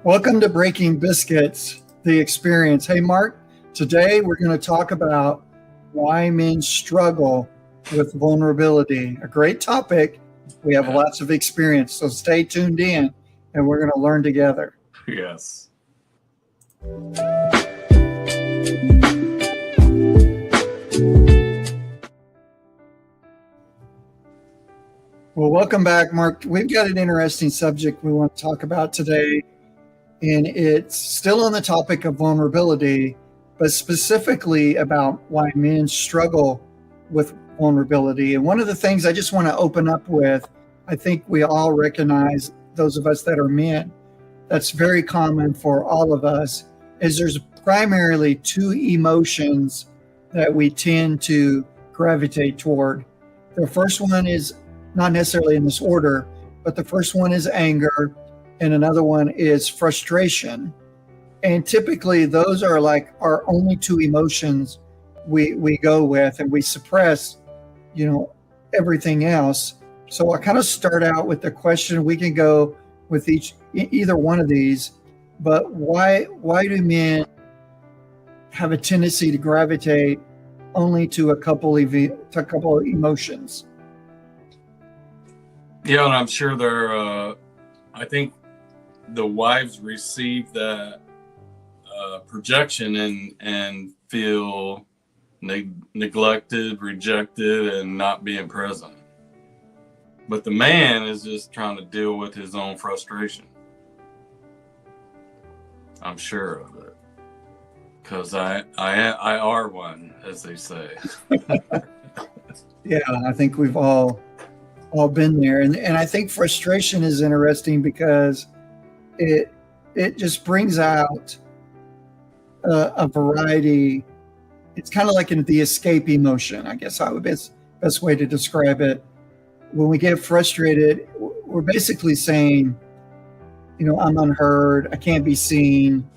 Welcome to Breaking Biscuits, the experience. Hey, Mark, today we're going to talk about why men struggle with vulnerability. A great topic. We have lots of experience, so stay tuned in and we're going to learn together. Yes. Well, welcome back, Mark. We've got an interesting subject we want to talk about today, and it's still on the topic of vulnerability, but specifically about why men struggle with vulnerability. And one of the things I just want to open up with, I think we all recognize, those of us that are men, that's very common for all of us, is there's primarily two emotions that we tend to gravitate toward. The first one is not necessarily in this order, but the first one is anger and another one is frustration. And typically those are like our only two emotions we go with, and we suppress, everything else. So I kind of start out with the question. We can go with either one of these, but why do men have a tendency to gravitate only to a couple of emotions? Yeah, and I'm sure I think the wives receive that projection and feel neglected, rejected, and not being present. But the man is just trying to deal with his own frustration. I'm sure of it. Because I are one, as they say. Yeah, I think we've all been there. And I think frustration is interesting because it just brings out a variety. It's kind of like the escape emotion, I guess I would best way to describe it. When we get frustrated, we're basically saying, I'm unheard, I can't be seen,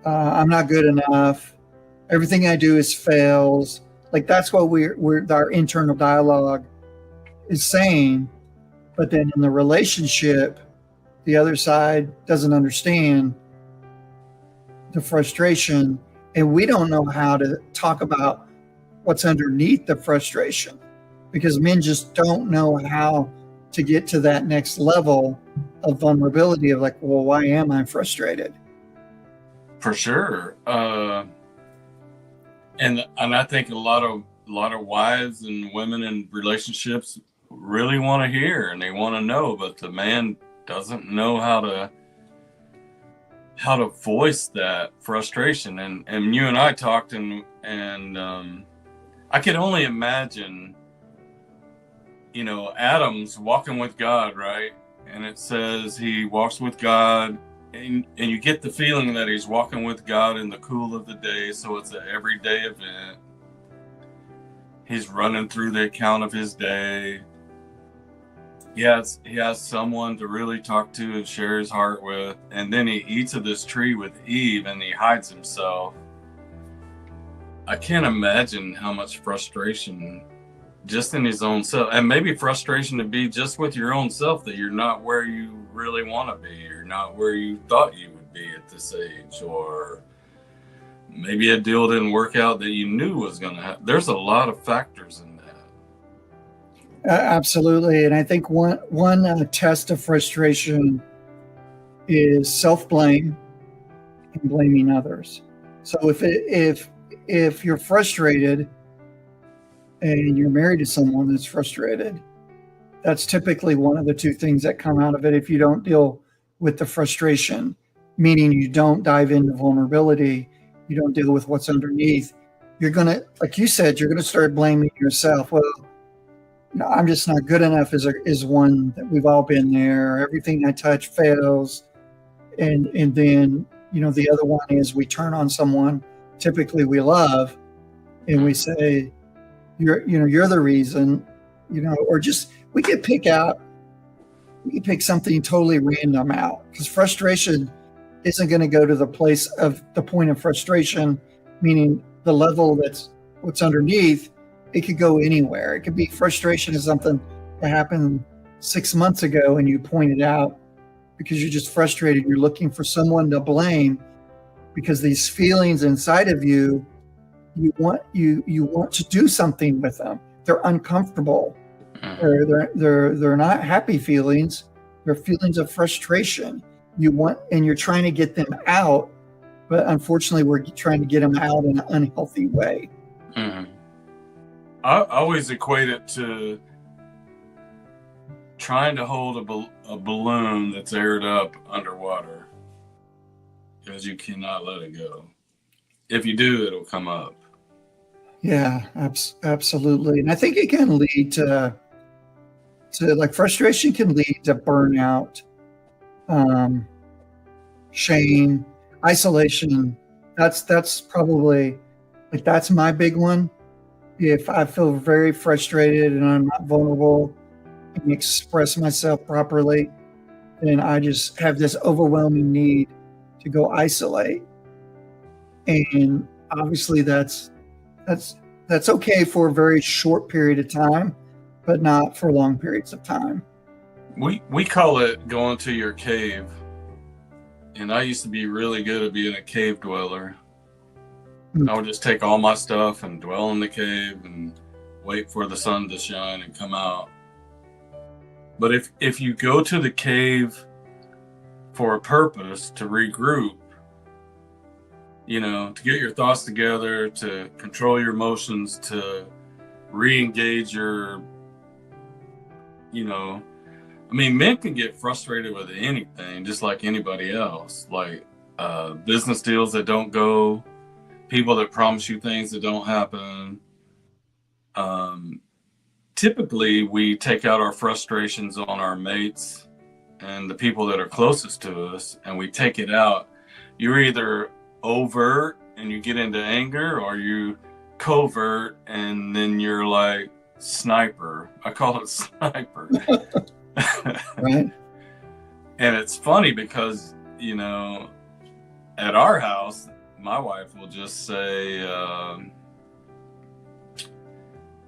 I'm not good enough, everything I do is fails. Like that's what our internal dialogue is saying. But then in the relationship, the other side doesn't understand the frustration, and we don't know how to talk about what's underneath the frustration, because men just don't know how to get to that next level of vulnerability of like, well, why am I frustrated? For sure. And I think a lot of wives and women in relationships really want to hear and they want to know, but the man doesn't know how to voice that frustration. And you and I talked, and I could only imagine, Adam's walking with God, right? And it says he walks with God, and you get the feeling that he's walking with God in the cool of the day. So it's an everyday event. He's running through the account of his day. He has someone to really talk to and share his heart with. And then he eats of this tree with Eve and he hides himself. I can't imagine how much frustration just in his own self, and maybe frustration to be just with your own self, that you're not where you really want to be. You're not where you thought you would be at this age, or maybe a deal didn't work out that you knew was going to happen. There's a lot of factors in that. Absolutely. And I think one test of frustration is self-blame and blaming others. So if you're frustrated and you're married to someone that's frustrated, that's typically one of the two things that come out of it. If you don't deal with the frustration, meaning you don't dive into vulnerability, you don't deal with what's underneath, you're going to, like you said, you're going to start blaming yourself. Well, I'm just not good enough is one that we've all been there. Everything I touch fails. And then, the other one is we turn on someone typically we love and we say, you're the reason, or just we could pick something totally random out, because frustration isn't going to go to the place of the point of frustration, meaning the level that's what's underneath. It could go anywhere. It could be frustration is something that happened 6 months ago and you pointed out because you're just frustrated. You're looking for someone to blame because these feelings inside of you, you want to do something with them. They're uncomfortable. They're not happy feelings. They're feelings of frustration. And you're trying to get them out, but unfortunately, we're trying to get them out in an unhealthy way. Mm-hmm. I always equate it to trying to hold a balloon that's aired up underwater, because you cannot let it go. If you do, it'll come up. Yeah, absolutely. And I think it can lead to like frustration can lead to burnout, shame, isolation. That's probably like, that's my big one. If I feel very frustrated and I'm not vulnerable and express myself properly, then I just have this overwhelming need to go isolate. And obviously that's okay for a very short period of time, but not for long periods of time. We call it going to your cave. And I used to be really good at being a cave dweller. I would just take all my stuff and dwell in the cave and wait for the sun to shine and come out. But if you go to the cave for a purpose, to regroup, to get your thoughts together, to control your emotions, to re-engage your, men can get frustrated with anything, just like anybody else. Like business deals that don't go, people that promise you things that don't happen. Typically, we take out our frustrations on our mates and the people that are closest to us, and we take it out. You're either overt and you get into anger, or you covert and then you're like sniper. I call it sniper. Right. And it's funny because, at our house, my wife will just say,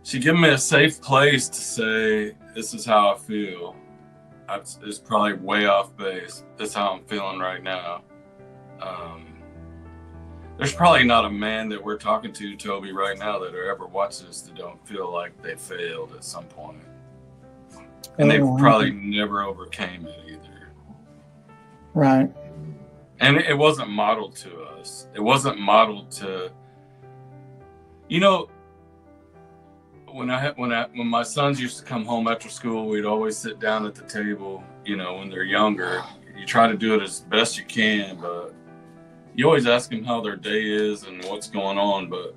she give me a safe place to say, this is how I feel. It's probably way off base. That's how I'm feeling right now. There's probably not a man that we're talking to, Toby, right now that ever watches this that don't feel like they failed at some point. And they probably never overcame it either. Right. And it wasn't modeled to us. It wasn't modeled to, when my sons used to come home after school, we'd always sit down at the table, when they're younger. You try to do it as best you can, but you always ask them how their day is and what's going on, but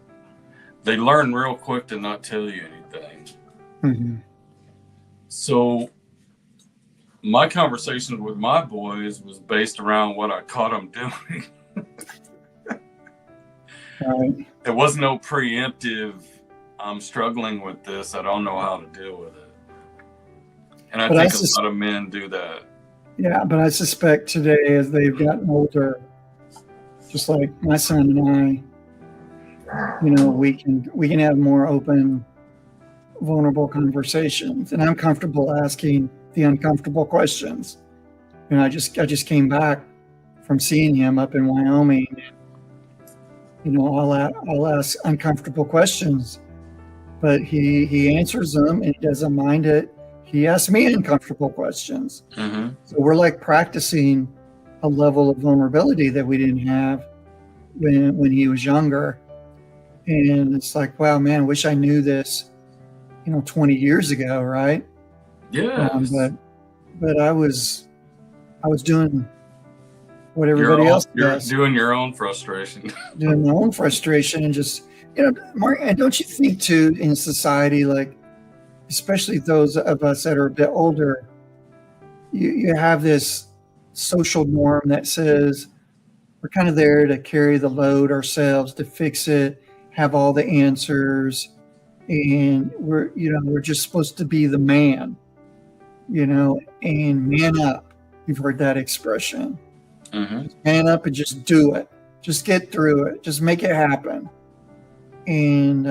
they learn real quick to not tell you anything. Mm-hmm. So my conversations with my boys was based around what I caught them doing. Right. There was no preemptive, I'm struggling with this, I don't know how to deal with it. And I think a lot of men do that. Yeah, but I suspect today, as they've gotten older, just like my son and I, we can have more open, vulnerable conversations, and I'm comfortable asking the uncomfortable questions. I just came back from seeing him up in Wyoming. I'll ask uncomfortable questions, but he answers them and he doesn't mind it. He asks me uncomfortable questions. Mm-hmm. So we're like practicing a level of vulnerability that we didn't have when he was younger. And it's like, wow, man, I wish I knew this, 20 years ago, right? Yeah. But I was doing what everybody else does. You're doing your own frustration. Doing my own frustration, and just, Mark, and don't you think too, in society, like, especially those of us that are a bit older, you have this social norm that says we're kind of there to carry the load ourselves, to fix it, have all the answers, and we're just supposed to be the man, and man up. You've heard that expression. Mm-hmm. Man up and just do it. Just get through it. Just make it happen. And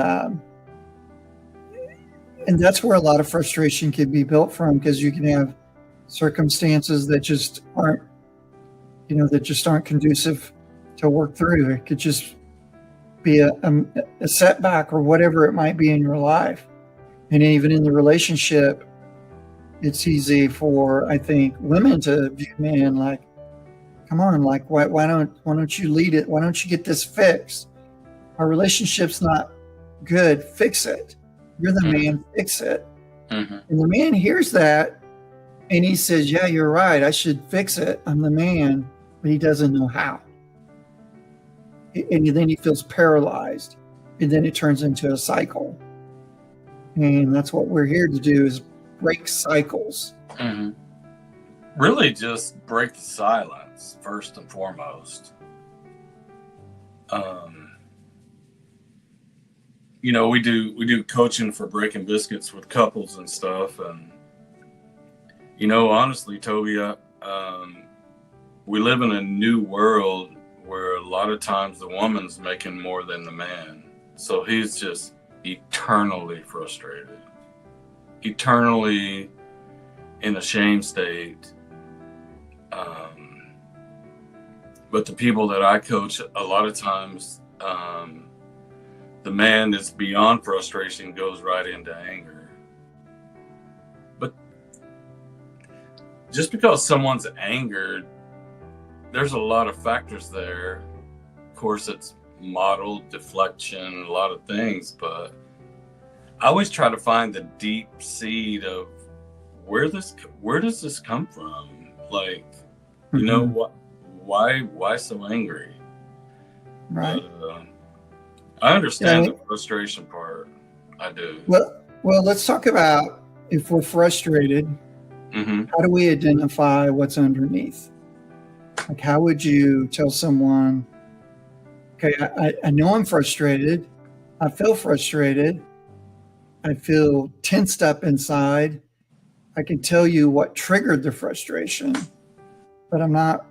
that's where a lot of frustration can be built from, because you can have circumstances that just aren't, that just aren't conducive to work through. It could just be a setback or whatever it might be in your life. And even in the relationship, it's easy for, I think, women to view men like, come on, like, why don't you lead it? Why don't you get this fixed? Our relationship's not good. Fix it. You're the man. Fix it. Mm-hmm. And the man hears that and he says, yeah, you're right. I should fix it. I'm the man, but he doesn't know how. And then he feels paralyzed, and then it turns into a cycle. And that's what we're here to do, is break cycles. Mm-hmm. Really just break the silence first and foremost. We do coaching for breaking biscuits with couples and stuff, and honestly, Toby, we live in a new world where a lot of times the woman's making more than the man, so he's just eternally frustrated, eternally in a shame state. But the people that I coach, a lot of times, the man is beyond frustration, goes right into anger. But just because someone's angered, there's a lot of factors there. Of course, it's modeled deflection, a lot of things, but I always try to find the deep seed of where does this come from? Like, what? Why so angry? Right. But, I understand the frustration part. I do. Well, let's talk about, if we're frustrated, Mm-hmm. how do we identify what's underneath? Like, how would you tell someone, okay, I know I'm frustrated. I feel frustrated. I feel tensed up inside. I can tell you what triggered the frustration, but I'm not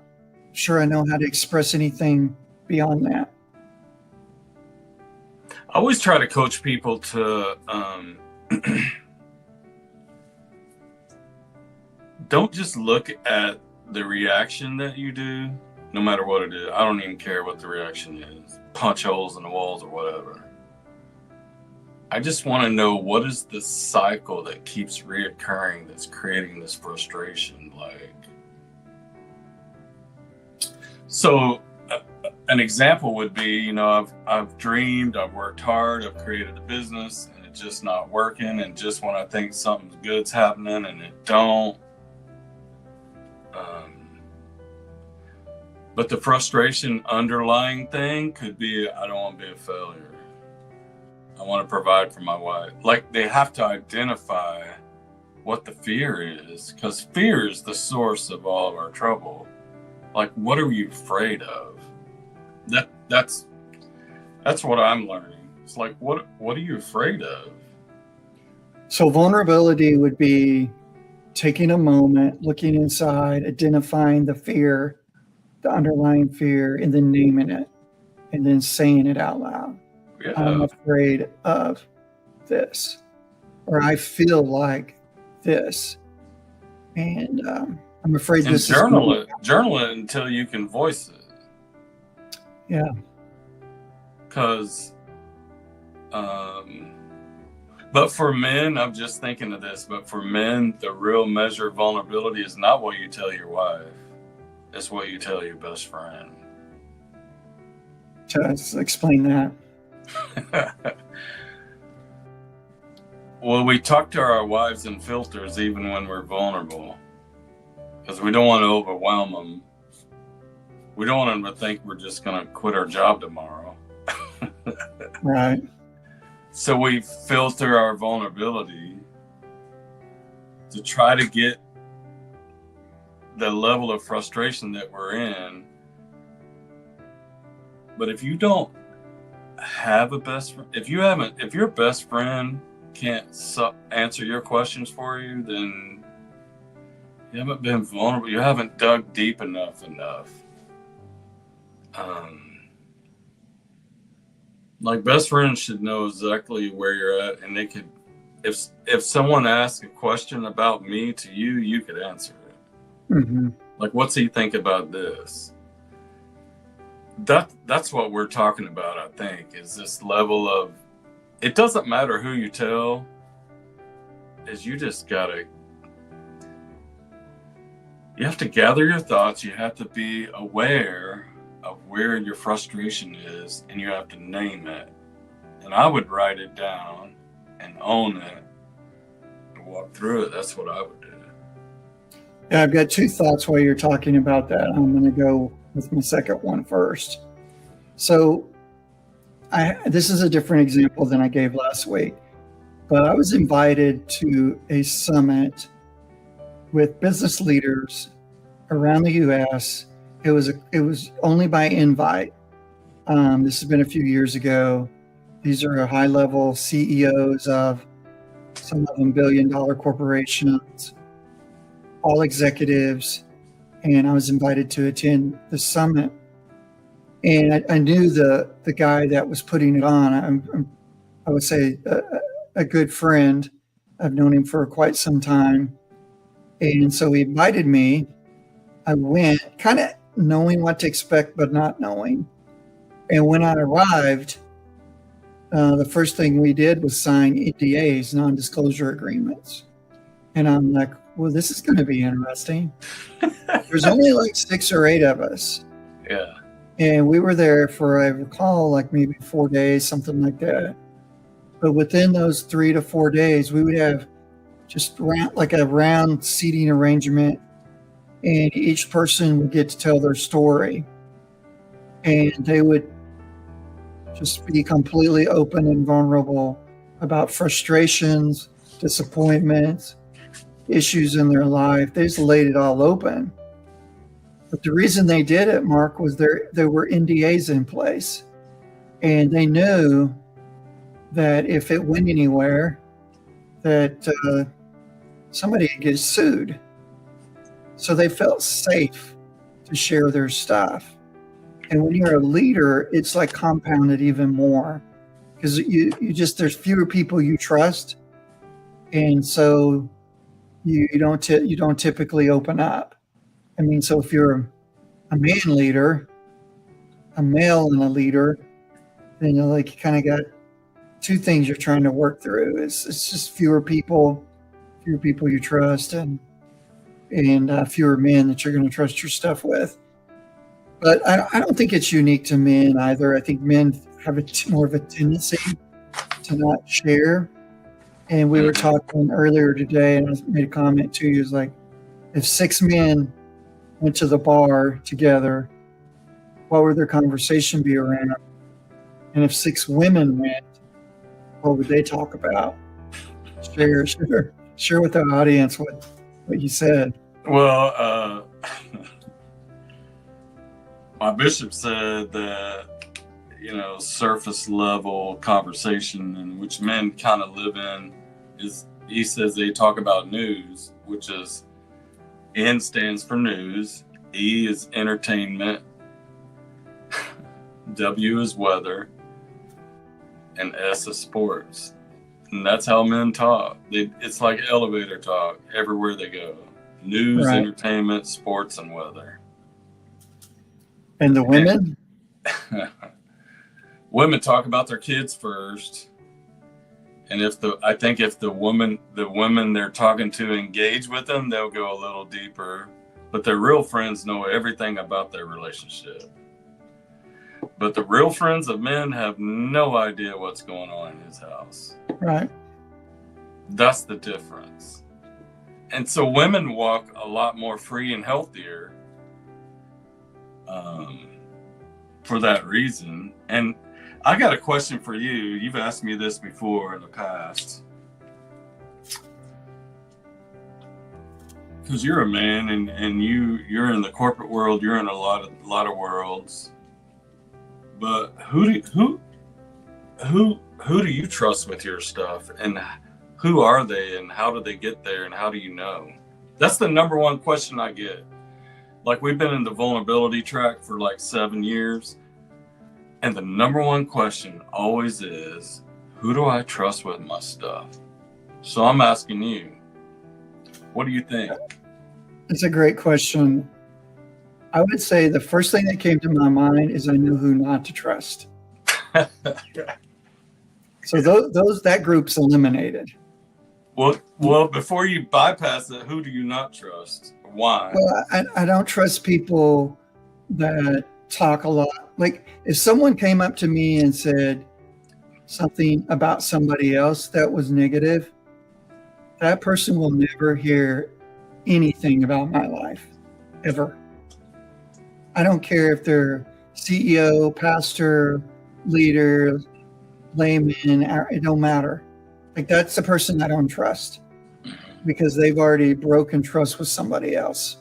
sure I know how to express anything beyond that. I always try to coach people to don't just look at the reaction that you do, no matter what it is. I don't even care what the reaction is. Punch holes in the walls or whatever. I just want to know, what is the cycle that keeps reoccurring that's creating this frustration? So an example would be, I've dreamed, I've worked hard, I've created a business, and it's just not working. And just when I think something good's happening, and it don't. But the frustration underlying thing could be, I don't want to be a failure. I want to provide for my wife. Like, they have to identify what the fear is, because fear is the source of all of our trouble. Like, what are you afraid of? That's what I'm learning. It's like, what are you afraid of? So vulnerability would be taking a moment, looking inside, identifying the fear, the underlying fear, and then naming it, and then saying it out loud. Yeah. I'm afraid of this, or I feel like this, and I'm afraid and this journal it until you can voice it. Yeah. Because, but for men, I'm just thinking of this, but for men, the real measure of vulnerability is not what you tell your wife. It's what you tell your best friend. Just explain that. Well, we talk to our wives in filters even when we're vulnerable, because we don't want to overwhelm them. We don't want them to think we're just going to quit our job tomorrow. Right. So we filter our vulnerability to try to get the level of frustration that we're in. But if you don't have a best friend, if your best friend can't answer your questions for you, then you haven't been vulnerable. You haven't dug deep enough. Like, best friends should know exactly where you're at, and they could, if someone asks a question about me to you, you could answer it. Hmm. Like, what's he think about this? That's what we're talking about, I think, is this level of, it doesn't matter who you tell, is you have to gather your thoughts, you have to be aware of where your frustration is, and you have to name it. And I would write it down and own it and walk through it. That's what I would do. Yeah, I've got two thoughts while you're talking about that. I'm going to go with my second one first. So this is a different example than I gave last week, but I was invited to a summit with business leaders around the U.S. It was only by invite. This has been a few years ago. These are high-level CEOs of some of them billion-dollar corporations, all executives, and I was invited to attend the summit. And I knew the guy that was putting it on. I would say a good friend. I've known him for quite some time. And so he invited me. I went kind of knowing what to expect, but not knowing. And when I arrived, the first thing we did was sign NDAs, non-disclosure agreements. And I'm like, well, this is going to be interesting. There's only like 6 or 8 of us. Yeah. And we were there for, I recall, like maybe 4 days, something like that. But within those 3 to 4 days, we would have just like a round seating arrangement, and each person would get to tell their story. And they would just be completely open and vulnerable about frustrations, disappointments, issues in their life. They just laid it all open. But the reason they did it, Mark, was there were NDAs in place. And they knew that if it went anywhere, that somebody would get sued. So they felt safe to share their stuff. And when you're a leader, it's like compounded even more, because you just, there's fewer people you trust. And so you don't typically open up. I mean, so if you're a man leader, a male and a leader, then you kind of got 2 things you're trying to work through. It's just fewer people you trust, and fewer men that you're going to trust your stuff with. But I don't think it's unique to men either. I think men have more of a tendency to not share. And we were talking earlier today, and I made a comment to you, is like, if 6 men went to the bar together, what would their conversation be around? And if 6 women went, what would they talk about? Share with the audience what you said. Well, my bishop said that, surface level conversation in which men kind of live in is, he says they talk about news, which is, N stands for news, E is entertainment, W is weather, and S is sports. And that's how men talk. It's like elevator talk everywhere they go. News, right. Entertainment, sports, and weather. And the women? Women talk about their kids first. And if the women they're talking to engage with them, they'll go a little deeper. But their real friends know everything about their relationship. But the real friends of men have no idea what's going on in his house. Right. That's the difference. And so women walk a lot more free and healthier for that reason. And I got a question for you. You've asked me this before in the past. Because you're a man, and you're in the corporate world. You're in a lot of worlds. But who do you trust with your stuff, and who are they, and how do they get there, and how do you know? That's the number one question I get. Like, we've been in the vulnerability track for like 7 years, and the number one question always is, who do I trust with my stuff? So I'm asking you, what do you think? It's a great question. I would say the first thing that came to my mind is I know who not to trust. So that group's eliminated. Well, before you bypass it, who do you not trust? Why? Well, I don't trust people that talk a lot. Like if someone came up to me and said something about somebody else that was negative, that person will never hear anything about my life, ever. I don't care if they're CEO, pastor, leader, layman, it don't matter. Like that's the person I don't trust because they've already broken trust with somebody else.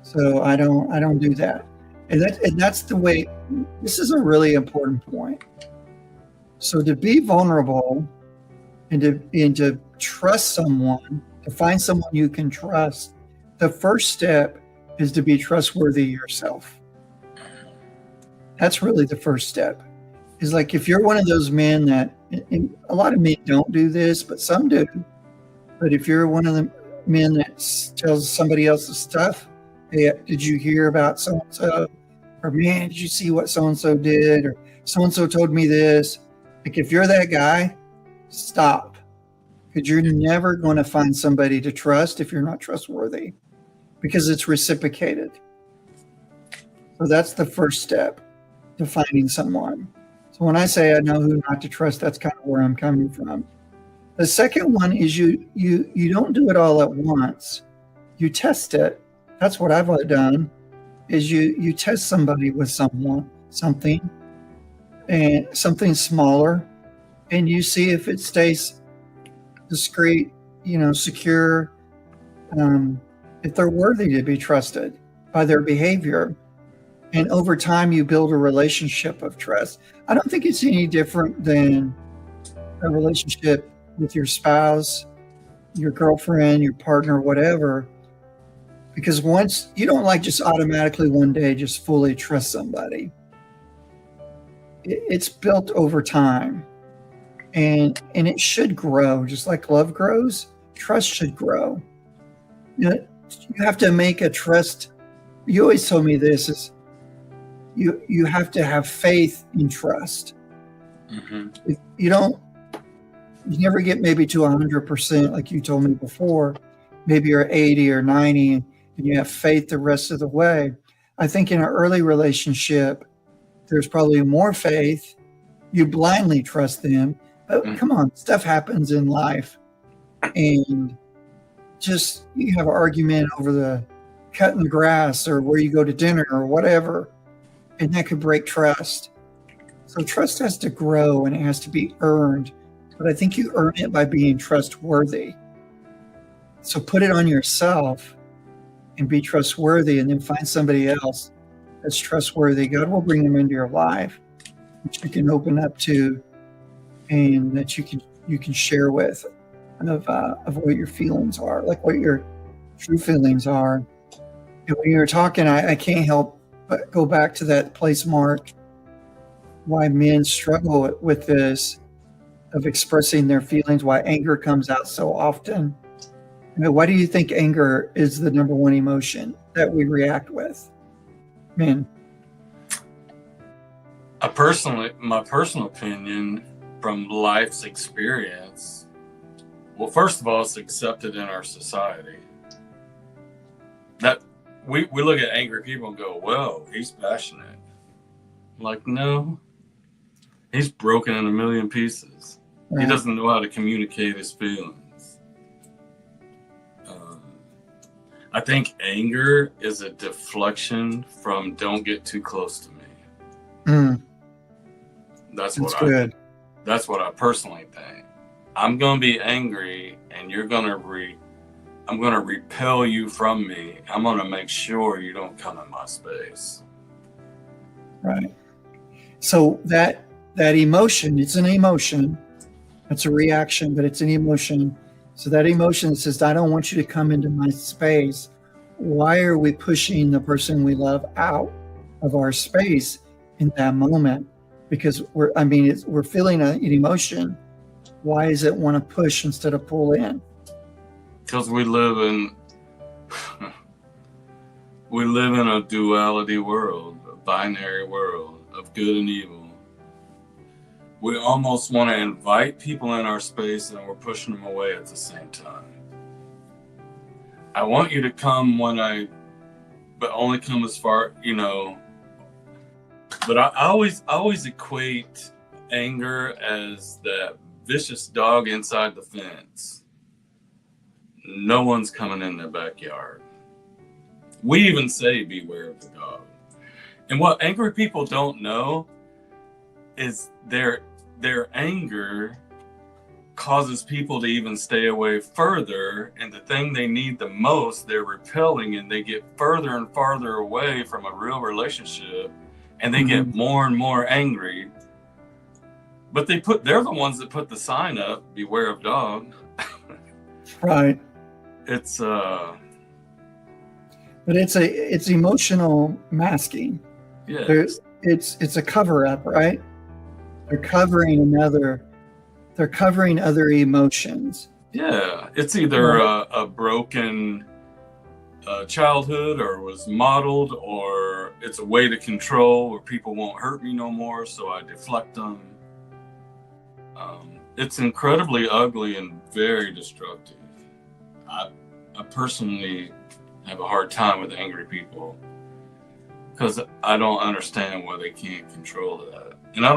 So I don't do that. And that's the way. This is a really important point. So to be vulnerable and to trust someone, to find someone you can trust, the first step is to be trustworthy yourself. That's really the first step. Is like if you're one of those men that, and a lot of men don't do this, but some do. But if you're one of the men that tells somebody else's stuff, hey, did you hear about so-and-so? Or man, did you see what so-and-so did? Or so-and-so told me this. Like if you're that guy, stop. Because you're never going to find somebody to trust if you're not trustworthy. Because it's reciprocated. So that's the first step to finding someone. So when I say I know who not to trust, that's kind of where I'm coming from. The second one is you don't do it all at once. You test it. That's what I've done. Is you test somebody with something, and something smaller, and you see if it stays discreet, secure, if they're worthy to be trusted by their behavior. And over time, you build a relationship of trust. I don't think it's any different than a relationship with your spouse, your girlfriend, your partner, whatever. Because once you don't just automatically one day just fully trust somebody. It's built over time. And it should grow. Just like love grows, trust should grow. You have to make a trust. You always told me this is you have to have faith in trust. Mm-hmm. If you never get maybe to 100%, like you told me before. Maybe you're 80 or 90 and you have faith the rest of the way. I think in an early relationship, there's probably more faith. You blindly trust them. But come on, stuff happens in life. And just you have an argument over the cutting the grass or where you go to dinner or whatever. And that could break trust. So trust has to grow and it has to be earned. But I think you earn it by being trustworthy. So put it on yourself and be trustworthy, and then find somebody else that's trustworthy. God will bring them into your life that you can open up to and that you can share with of what your feelings are, like what your true feelings are. And when you were talking, I can't help but go back to that place, Mark, why men struggle with this of expressing their feelings, why anger comes out so often. Why do you think anger is the number one emotion that we react with? Men. My personal opinion from life's experience, well, first of all, it's accepted in our society. That we look at angry people and go, well, he's passionate. I'm like, no, he's broken in a million pieces. Right. He doesn't know how to communicate his feelings. I think anger is a deflection from don't get too close to me. That's good. That's what I personally think. I'm going to be angry and I'm going to repel you from me. I'm going to make sure you don't come in my space. Right. So that emotion, it's an emotion. It's a reaction, but it's an emotion. So that emotion says, I don't want you to come into my space. Why are we pushing the person we love out of our space in that moment? Because we're feeling an emotion. Why does it want to push instead of pull in? Because we live in We live in a duality world, a binary world of good and evil. We almost want to invite people in our space and we're pushing them away at the same time. I want you to come but only come as far, but I always equate anger as that vicious dog inside the fence. No one's coming in their backyard. We even say beware of the dog. And what angry people don't know is their anger causes people to even stay away further, and the thing they need the most, they're repelling, and they get further and farther away from a real relationship, and they get more and more angry. But they're the ones that put the sign up, beware of dog. Right. It's But it's emotional masking. yeah. It's a cover up, right? They're covering other emotions. Yeah, it's either a broken childhood, or was modeled, or it's a way to control where people won't hurt me no more, so I deflect them. It's incredibly ugly and very destructive. I personally have a hard time with angry people because I don't understand why they can't control that, and I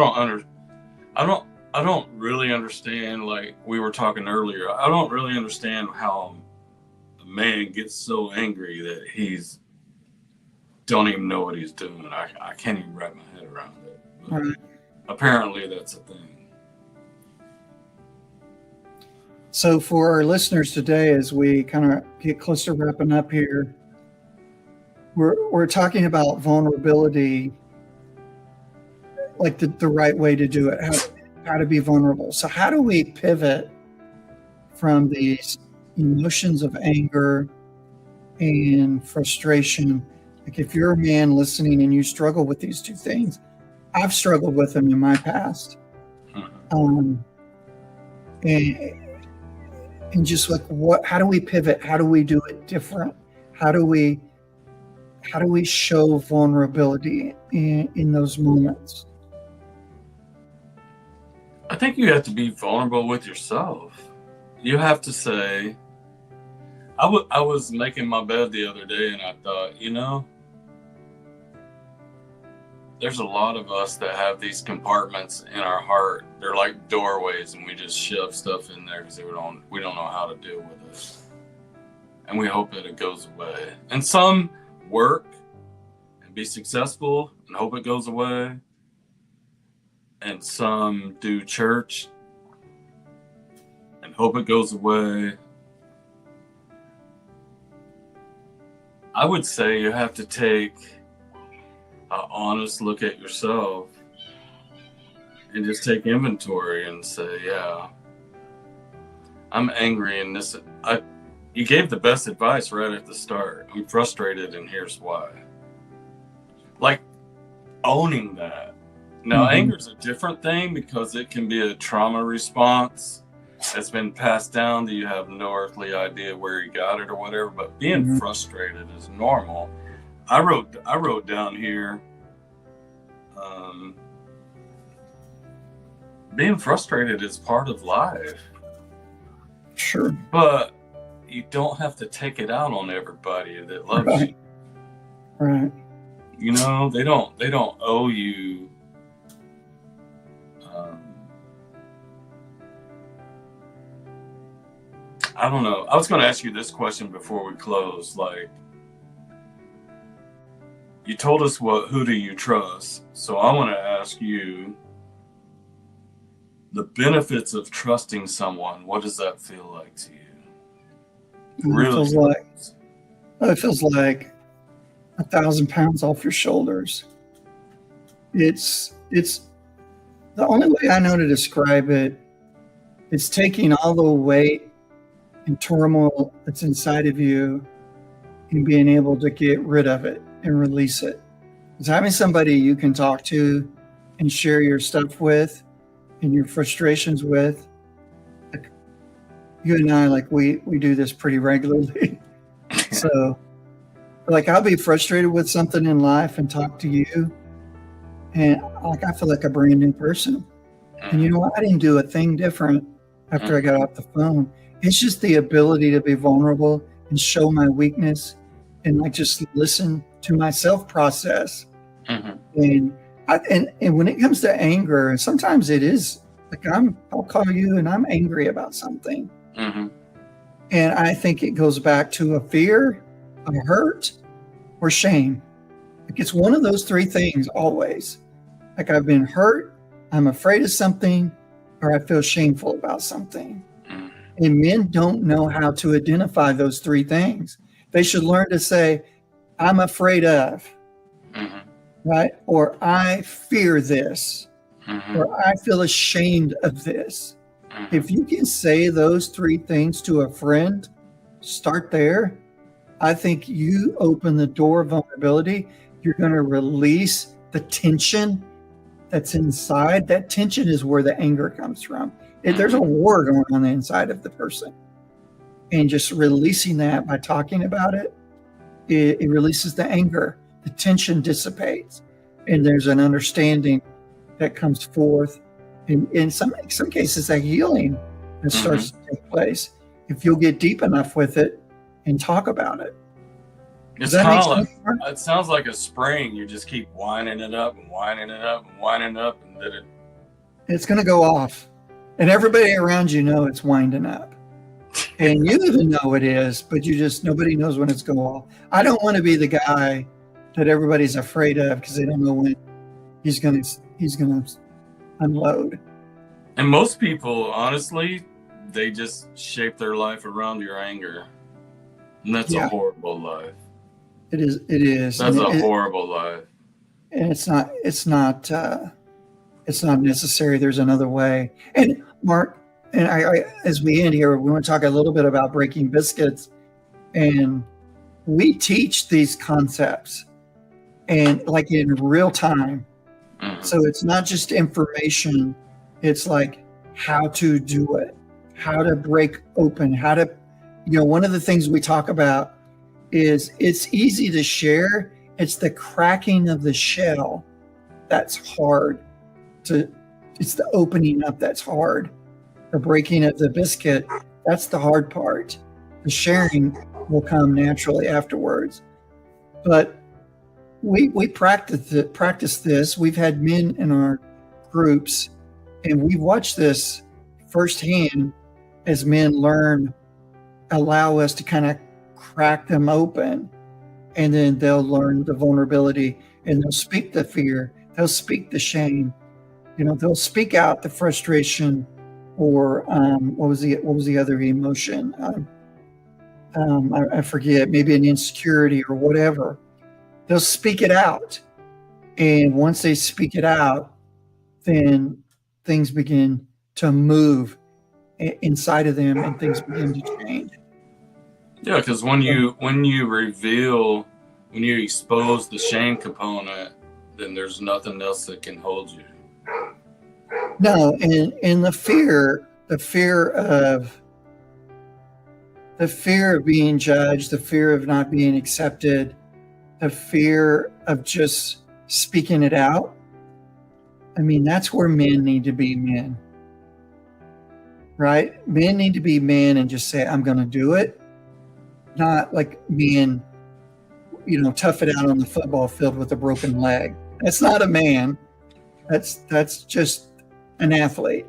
don't really understand, like we were talking earlier, I don't really understand how a man gets so angry that he's don't even know what he's doing. I can't even wrap my head around it. But apparently that's a thing. So for our listeners today, as we kind of get close to wrapping up here, we're talking about vulnerability, like the right way to do it, how to be vulnerable. So how do we pivot from these emotions of anger and frustration? Like if you're a man listening and you struggle with these two things, I've struggled with them in my past. And just like how do we pivot? How do we do it different? How do we show vulnerability in those moments? I think you have to be vulnerable with yourself. You have to say, I was making my bed the other day and I thought, there's a lot of us that have these compartments in our heart. They're like doorways, and we just shove stuff in there because we don't know how to deal with it. And we hope that it goes away. And some work and be successful and hope it goes away. And some do church and hope it goes away. I would say you have to take an honest look at yourself and just take inventory and say, yeah, I'm angry, and you gave the best advice right at the start. I'm frustrated, and here's why. Like owning that. Now, anger is a different thing because it can be a trauma response that's been passed down that you have no earthly idea where you got it or whatever. But being frustrated is normal. I wrote down here, being frustrated is part of life. Sure. But you don't have to take it out on everybody that loves you. Right. They don't owe you. I don't know. I was going to ask you this question before we close. Like, you told us who do you trust? So I want to ask you the benefits of trusting someone. What does that feel like to you? It feels like 1,000 pounds off your shoulders. It's the only way I know to describe it. It's taking all the weight and turmoil that's inside of you and being able to get rid of it and release it. It's having somebody you can talk to and share your stuff with and your frustrations with. Like you and I, like we do this pretty regularly. So, like, I'll be frustrated with something in life and talk to you, and like I feel like a brand new person. And you know what? I didn't do a thing different after I got off the phone. It's just the ability to be vulnerable and show my weakness and like just listen to myself process. And and when it comes to anger, sometimes it is like I'll call you and I'm angry about something. And I think it goes back to a fear, a hurt, or shame. Like it's one of those three things always. Like I've been hurt, I'm afraid of something, or I feel shameful about something. And men don't know how to identify those three things. They should learn to say, I'm afraid of, right? Or I fear this, or I feel ashamed of this. If you can say those three things to a friend, start there. I think you open the door of vulnerability. You're going to release the tension that's inside. That tension is where the anger comes from. There's a war going on the inside of the person. And just releasing that by talking about it, it releases the anger. The tension dissipates. And there's an understanding that comes forth. In some cases, a healing that starts to take place if you'll get deep enough with it and talk about it. It's kind of like, it sounds like a spring. You just keep winding it up and winding it up and winding it up, and then it's going to go off. And everybody around you know it's winding up. And you even know it is, but nobody knows when it's going off. I don't want to be the guy that everybody's afraid of because they don't know when he's going to unload. And most people, honestly, they just shape their life around your anger. And that's a horrible life. It is. That's a horrible life. And it's not necessary. There's another way. And Mark, and I as we end here, we want to talk a little bit about breaking biscuits. And we teach these concepts and like in real time. So it's not just information. It's like how to do it, how to break open, how to, one of the things we talk about is it's easy to share. It's the cracking of the shell that's hard it's the opening up that's hard. The breaking of the biscuit, that's the hard part. The sharing will come naturally afterwards. But we practice this. We've had men in our groups, and we've watched this firsthand as men allow us to kind of crack them open, and then they'll learn the vulnerability, and they'll speak the fear, they'll speak the shame, they'll speak out the frustration, or what was the other emotion? I forget, maybe an insecurity or whatever. They'll speak it out. And once they speak it out, then things begin to move inside of them and things begin to change. Yeah, because when you expose the shame component, then there's nothing else that can hold you. No, and the fear of being judged, the fear of not being accepted, the fear of just speaking it out. I mean, that's where men need to be men, right? Men need to be men and just say, I'm going to do it. Not like men, tough it out on the football field with a broken leg. That's not a man. That's just an athlete.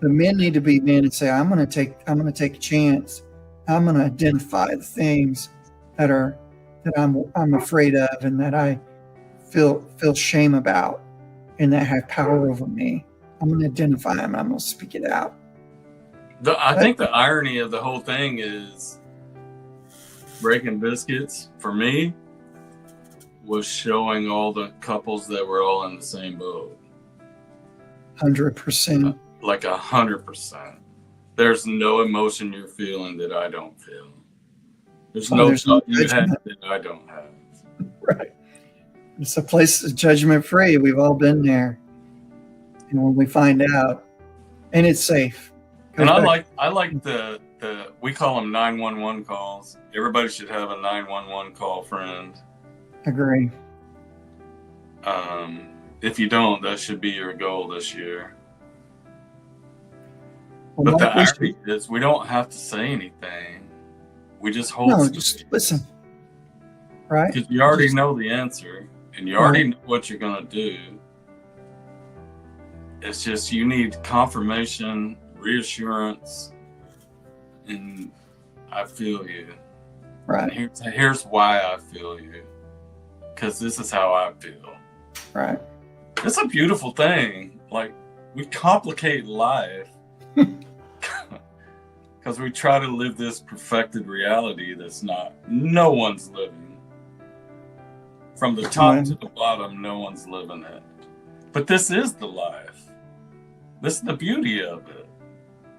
The men need to be men and say, I'm going to take a chance. I'm going to identify the things that I'm afraid of and that I feel shame about and that have power over me. I'm going to identify them. I'm going to speak it out. I think the irony of the whole thing is breaking biscuits for me was showing all the couples that were all in the same boat. 100%. Like 100%. There's no emotion you're feeling that I don't feel. There's no thought you have that I don't have. Right. It's a place of judgment free. We've all been there. And when we find out, and it's safe. And I like the we call them 911 calls. Everybody should have a 911 call friend. Agree. If you don't, that should be your goal this year. Well, But the Mark, irony is we don't have to say anything. We just hold no, still. just listen. Right? Because you already know the answer and you already know what you're going to do. It's just you need confirmation, reassurance, and I feel you. Right. And here's why I feel you. Because this is how I feel. Right. It's a beautiful thing. Like, we complicate life because we try to live this perfected reality that's no one's living. From the top to the bottom, no one's living it. But this is the life. This is the beauty of it.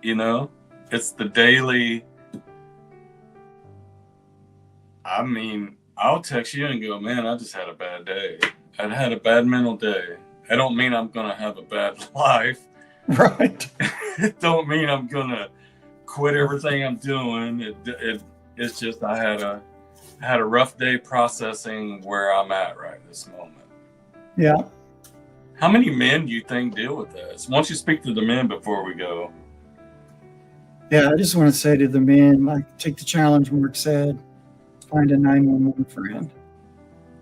You know? It's the daily. I mean, I'll text you and go, man, I just had a bad day. I had a bad mental day. I don't mean I'm going to have a bad life. Right. It don't mean I'm going to quit everything I'm doing. It's just I had a rough day processing where I'm at right this moment. Yeah. How many men do you think deal with this? Once you speak to the men before we go. Yeah, I just want to say to the men, like, take the challenge Mark said, find a 911 friend.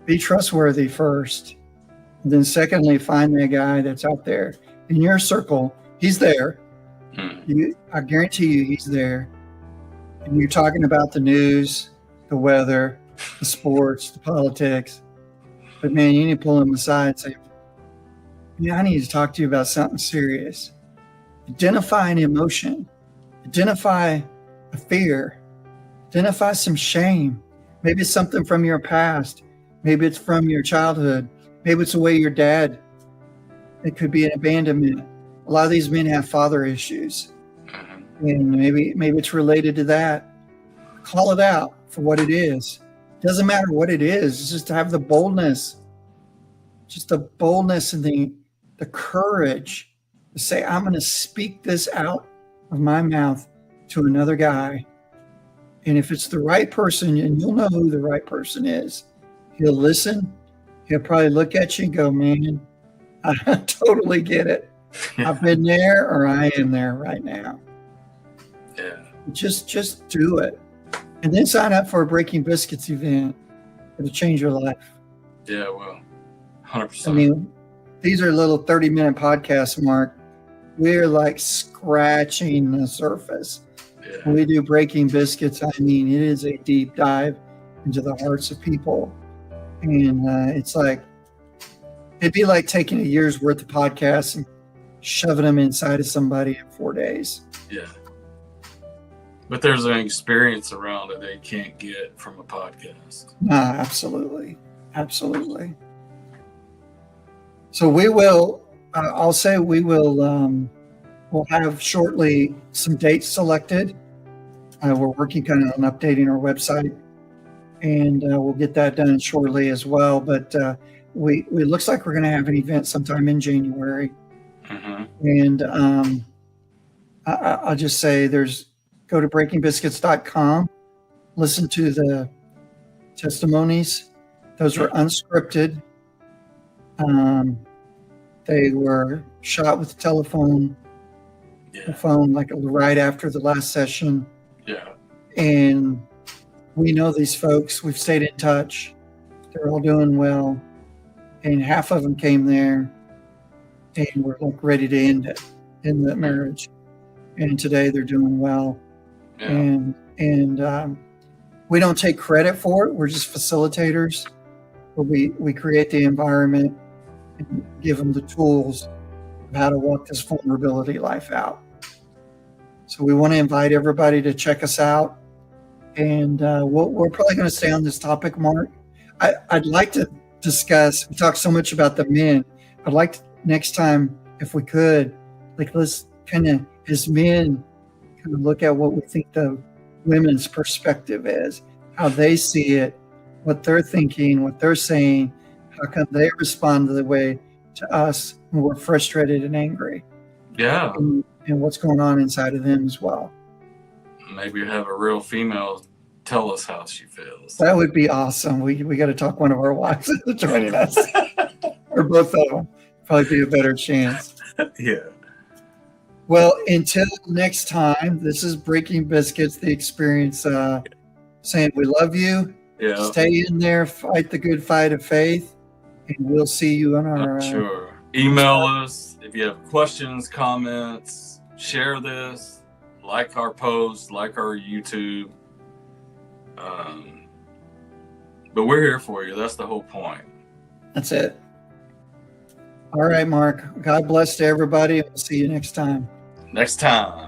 Be trustworthy first. And then secondly, find that guy that's out there in your circle. He's there. I guarantee you he's there. And you're talking about the news, the weather, the sports, the politics. But man, you need to pull him aside and say, yeah, I need to talk to you about something serious. Identify an emotion. Identify a fear. Identify some shame. Maybe it's something from your past. Maybe it's from your childhood. Maybe it's the way your dad. It could be an abandonment. A lot of these men have father issues. And maybe it's related to that. Call it out for what it is. Doesn't matter what it is. It's just to have the boldness. Just the boldness and the courage to say, I'm going to speak this out of my mouth to another guy. And if it's the right person, and you'll know who the right person is, he'll listen. He'll probably look at you and go, man, I totally get it. I've been there or I am there right now. Yeah. Just do it. And then sign up for a Breaking Biscuits event. It'll change your life. Yeah, well, 100%. I mean, these are little 30-minute podcasts, Mark. We're like scratching the surface. Yeah. When we do Breaking Biscuits, I mean, it is a deep dive into the hearts of people. And it's like, it'd be like taking a year's worth of podcasts and shoving them inside of somebody in 4 days. Yeah. But there's an experience around it they can't get from a podcast. Absolutely. Absolutely. So we will, I'll say we will, we'll have shortly some dates selected. We're working kind of on updating our website, and we'll get that done shortly as well. But we looks like we're going to have an event sometime in January. And I'll just say go to breakingbiscuits.com, listen to the testimonies. Those were unscripted. They were shot with a telephone, the phone, like right after the last session. Yeah. And we know these folks. We've stayed in touch. They're all doing well. And half of them came there and were like ready to end it in the marriage. And today they're doing well. Yeah. And we don't take credit for it. We're just facilitators. But we create the environment and give them the tools of how to walk this vulnerability life out. So we want to invite everybody to check us out. And we're probably going to stay on this topic, Mark. I'd like to discuss, we talked so much about the men. I'd like to, next time, if we could, like, let's kind of, as men, kind of look at what we think the women's perspective is, how they see it, what they're thinking, what they're saying, how come they respond the way to us when we're frustrated and angry. Yeah. And what's going on inside of them as well. Maybe have a real female tell us how she feels. That would be awesome. We got to talk one of our wives into joining us, or both of them. Probably be a better chance. Yeah. Well, until next time, this is Breaking Biscuits, the experience, saying we love you. Yeah. Stay in there, fight the good fight of faith, and we'll see you on our. Sure. Email us if you have questions, comments. Share this. Like our post. Like our YouTube. But we're here for you. That's the whole point. That's it. All right, Mark. God bless to everybody. We'll see you next time. Next time.